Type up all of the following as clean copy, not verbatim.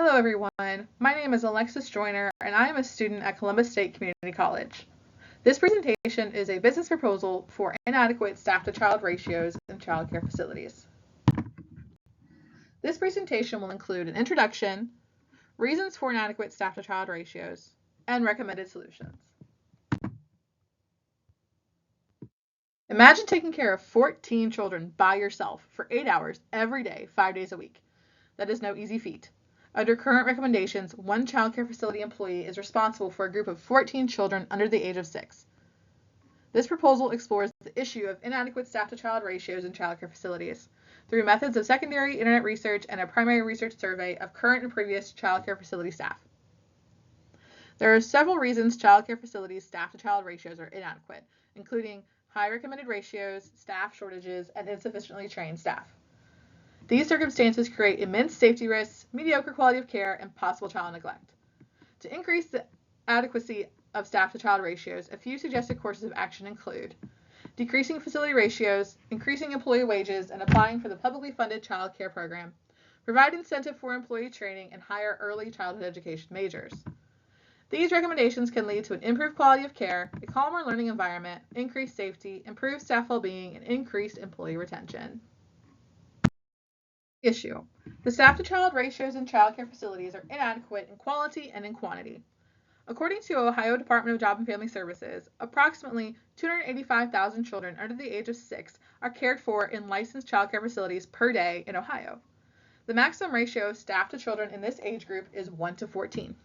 Hello everyone, my name is Alexis Joyner and I am a student at Columbus State Community College. This presentation is a business proposal for inadequate staff-to-child ratios in child care facilities. This presentation will include an introduction, reasons for inadequate staff-to-child ratios, and recommended solutions. Imagine taking care of 14 children by yourself for 8 hours every day, 5 days a week. That is no easy feat. Under current recommendations, one child care facility employee is responsible for a group of 14 children under the age of 6. This proposal explores the issue of inadequate staff-to-child ratios in child care facilities through methods of secondary internet research and a primary research survey of current and previous child care facility staff. There are several reasons child care facilities staff-to-child ratios are inadequate, including high recommended ratios, staff shortages, and insufficiently trained staff. These circumstances create immense safety risks, mediocre quality of care, and possible child neglect. To increase the adequacy of staff-to-child ratios, a few suggested courses of action include decreasing facility ratios, increasing employee wages, and applying for the publicly funded child care program, provide incentive for employee training, and hire early childhood education majors. These recommendations can lead to an improved quality of care, a calmer learning environment, increased safety, improved staff well-being, and increased employee retention. Issue: the staff-to-child ratios in child care facilities are inadequate in quality and in quantity. According to Ohio Department of Job and Family Services, approximately 285,000 children under the age of 6 are cared for in licensed child care facilities per day in Ohio. The maximum ratio of staff to children in this age group is 1 to 14.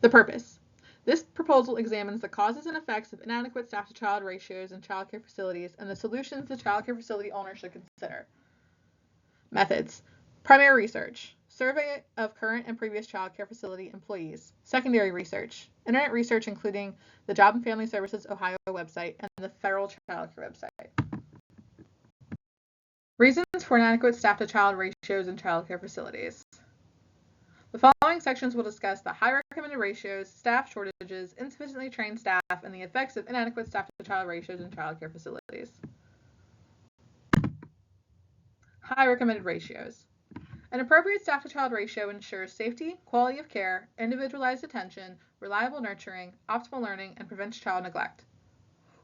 The purpose: this proposal examines the causes and effects of inadequate staff-to-child ratios in child care facilities and the solutions the child care facility owner should consider. Methods: primary research, survey of current and previous child care facility employees. Secondary research, internet research including the Job and Family Services Ohio website and the federal child care website. Reasons for inadequate staff-to-child ratios in child care facilities. The following sections will discuss the high recommended ratios, staff shortages, insufficiently trained staff, and the effects of inadequate staff-to-child ratios in child care facilities. High recommended ratios. An appropriate staff-to-child ratio ensures safety, quality of care, individualized attention, reliable nurturing, optimal learning, and prevents child neglect.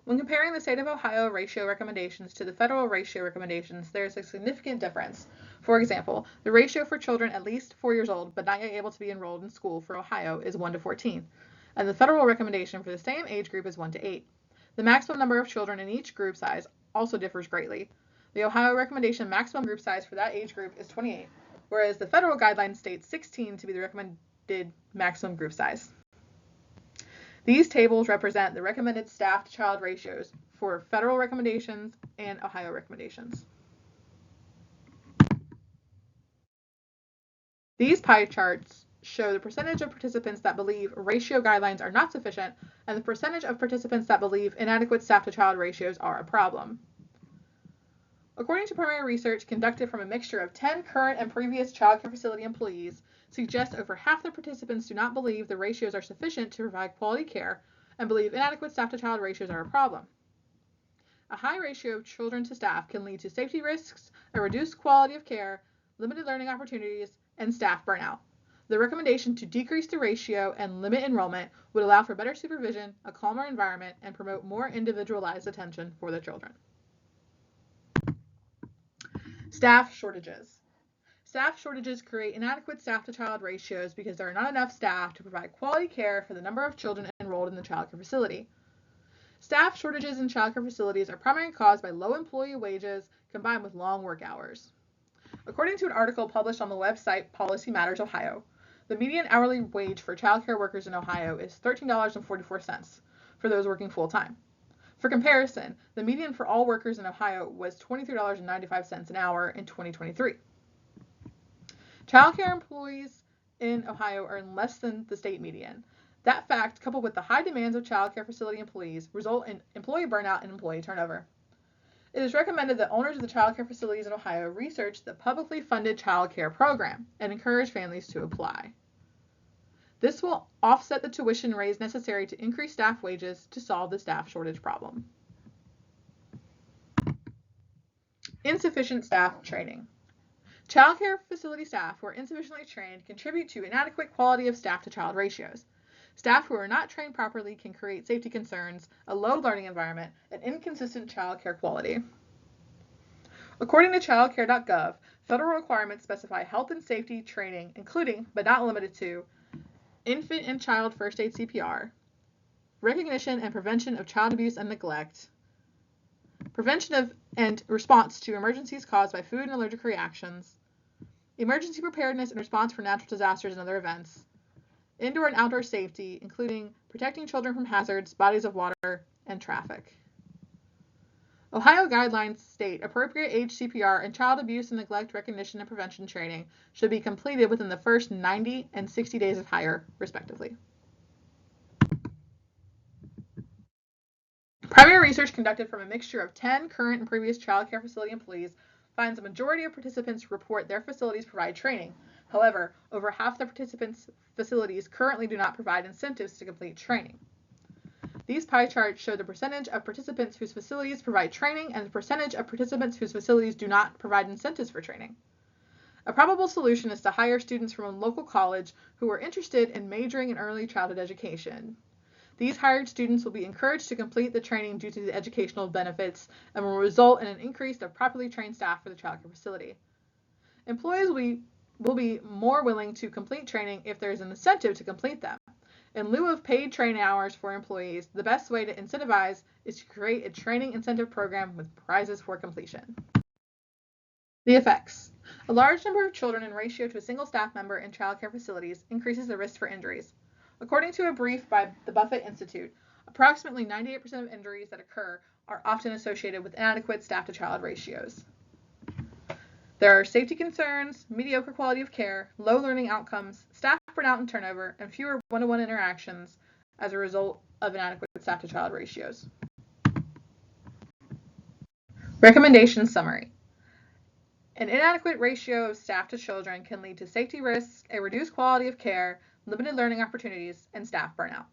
When comparing the state of Ohio ratio recommendations to the federal ratio recommendations, there is a significant difference. For example, the ratio for children at least 4 years old but not yet able to be enrolled in school for Ohio is 1 to 14, and the federal recommendation for the same age group is 1 to 8. The maximum number of children in each group size also differs greatly. The Ohio recommendation maximum group size for that age group is 28, whereas the federal guideline states 16 to be the recommended maximum group size. These tables represent the recommended staff-to-child ratios for federal recommendations and Ohio recommendations. These pie charts show the percentage of participants that believe ratio guidelines are not sufficient and the percentage of participants that believe inadequate staff-to-child ratios are a problem. According to primary research conducted from a mixture of 10 current and previous child care facility employees, suggests over half the participants do not believe the ratios are sufficient to provide quality care and believe inadequate staff-to-child ratios are a problem. A high ratio of children to staff can lead to safety risks, a reduced quality of care, limited learning opportunities, and staff burnout. The recommendation to decrease the ratio and limit enrollment would allow for better supervision, a calmer environment, and promote more individualized attention for the children. Staff shortages. Staff shortages create inadequate staff-to-child ratios because there are not enough staff to provide quality care for the number of children enrolled in the child care facility. Staff shortages in child care facilities are primarily caused by low employee wages combined with long work hours. According to an article published on the website Policy Matters Ohio, the median hourly wage for child care workers in Ohio is $13.44 for those working full-time. For comparison, the median for all workers in Ohio was $23.95 an hour in 2023. Child care employees in Ohio earn less than the state median. That fact, coupled with the high demands of child care facility employees, result in employee burnout and employee turnover. It is recommended that owners of the child care facilities in Ohio research the publicly funded child care program and encourage families to apply. This will offset the tuition raise necessary to increase staff wages to solve the staff shortage problem. Insufficient staff training. Child care facility staff who are insufficiently trained contribute to inadequate quality of staff-to-child ratios. Staff who are not trained properly can create safety concerns, a low learning environment, and inconsistent child care quality. According to childcare.gov, federal requirements specify health and safety training, including, but not limited to, infant and child first aid CPR, recognition and prevention of child abuse and neglect, prevention of and response to emergencies caused by food and allergic reactions, emergency preparedness and response for natural disasters and other events, indoor and outdoor safety, including protecting children from hazards, bodies of water, and traffic. Ohio guidelines state appropriate age CPR and child abuse and neglect recognition and prevention training should be completed within the first 90 and 60 days of hire, respectively. Primary research conducted from a mixture of 10 current and previous child care facility employees finds a majority of participants report their facilities provide training. However, over half the participants' facilities currently do not provide incentives to complete training. These pie charts show the percentage of participants whose facilities provide training and the percentage of participants whose facilities do not provide incentives for training. A probable solution is to hire students from a local college who are interested in majoring in early childhood education. These hired students will be encouraged to complete the training due to the educational benefits and will result in an increase of properly trained staff for the child care facility. Employees will be more willing to complete training if there is an incentive to complete them. In lieu of paid training hours for employees, the best way to incentivize is to create a training incentive program with prizes for completion. The effects. A large number of children in ratio to a single staff member in child care facilities increases the risk for injuries. According to a brief by the Buffett Institute, approximately 98% of injuries that occur are often associated with inadequate staff-to-child ratios. There are safety concerns, mediocre quality of care, low learning outcomes, staff burnout and turnover, and fewer one-to-one interactions as a result of inadequate staff-to-child ratios. Recommendation summary. An inadequate ratio of staff to children can lead to safety risks, a reduced quality of care, limited learning opportunities, and staff burnout.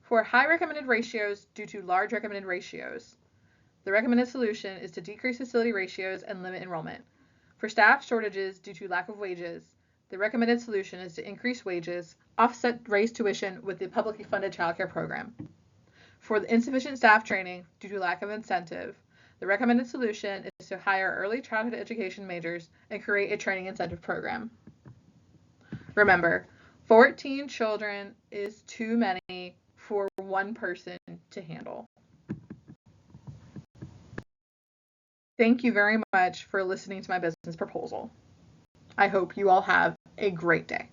For high recommended ratios due to large recommended ratios, the recommended solution is to decrease facility ratios and limit enrollment. For staff shortages due to lack of wages, the recommended solution is to increase wages, offset raised tuition with the publicly funded child care program. For the insufficient staff training due to lack of incentive, the recommended solution is to hire early childhood education majors and create a training incentive program. Remember, 14 children is too many for one person to handle. Thank you very much for listening to my business proposal. I hope you all have a great day.